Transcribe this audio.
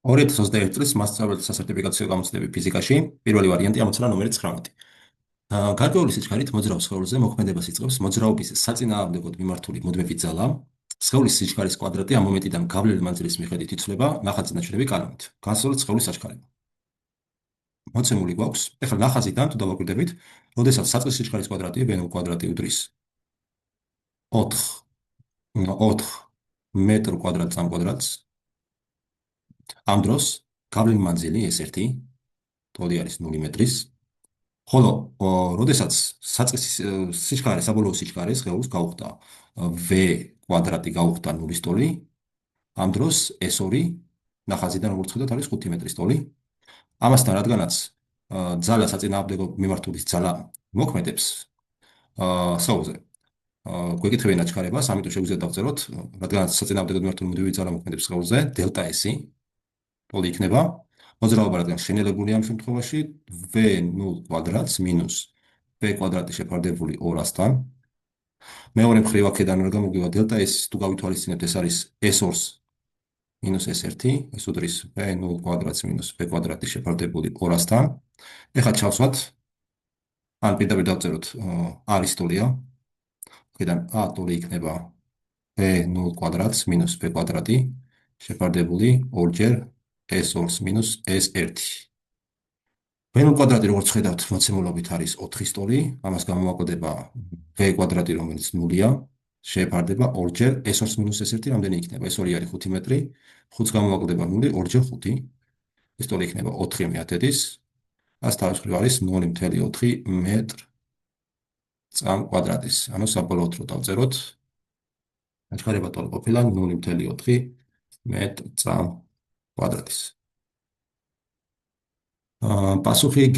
2021 წლის მასწავლებლთა სასერტიფიკაციო გამოცდები ფიზიკაში, პირველი ვარიანტი ამოცანა ნომერი 19. გარკვეული სიჩქარით მოძრავ სხეულზე მოქმედებას იწყებს მოძრაობის საწინააღმდეგოდ მიმართული მუდმივი ძალა. სხეულის სიჩქარის კვადრატი ამ მომენტიდან გავლილი მანძილის მიხედვით იცვლება ნახაზის ნაჩვენები კანონით. განსაზღვრეთ სხეულის საჩქარება. მოცემული გვაქვს, ეხლა ნახაზიდან თუ დავაკვირდებით, როდესაც საწყის სიჩქარის კვადრატი b0 კვადრატი უდრის 4 მეტრ კვადრატ წამ კვადრატს, ამ დროს გავლილი მანძილი S1 ტოლი არის 0 მეტრის, ხოლო როდესაც საწყის სიჩქარე, საბოლოო სიჩქარე სხეულს გაუხდა v კვადრატი გაუხდა 0-ის ტოლი, ამ დროს S2 ნახაზიდან როგორც ხედავთ არის 5 მეტრის ტოლი. ამასთან რადგანაც ძალა საწინააღმდეგო მიმართულის ძალა მოქმედებს სხეულზე, გვეკითხებიან აჩქარებას, ამიტომ შეგვიძლია დავწეროთ, რადგანაც საწინააღმდეგო მიმართული მუდმივი ძალა მოქმედებს სხეულზე, დელტა S ტოლი იქნება. მოძრაობა რადგან შენელებული ამ შემთხვევაში v0 კვადრატს მინუს v კვადრატი შეფარდებული 200-თან. მეორე მხრივ აქედან რა გამოგვივა დელტა S თუ გავითვალისწინებთ, ეს არის S2 მინუს S1, ეს უდრის v0 კვადრატს მინუს v კვადრატი შეფარდებული 200-თან. ეხლა ჩავსვათ, ან პირდაპირ დავწეროთ არის ტოლია. აქედან a ტოლი იქნება v0 კვადრატს მინუს v კვადრატი შეფარდებული 2-ჯერ S2 მინუს S1. v0 კვადრატი როგორც ხედავთ მოცემულობით არის 4-ის ტოლი, ამას გამოვაკლდება v კვადრატი რომელიც 0-ია, შეეფარდება 2-ჯერ S2 მინუს S1 რამდენი იქნება? S2 არის 5 მეტრი, 5-ს გამოვაკლდება 0, 2-ჯერ 5. ეს ტოლი იქნება 4 მეათედის, ას თავის მხრივ არის 0.4 მეტრ წამ კვადრატის. ანუ საბოლოოდ რო დავწეროთ, აჩქარება ტოლი ყოფილა 0.4 მეტრ წამ კვადრატის. პასუხი G.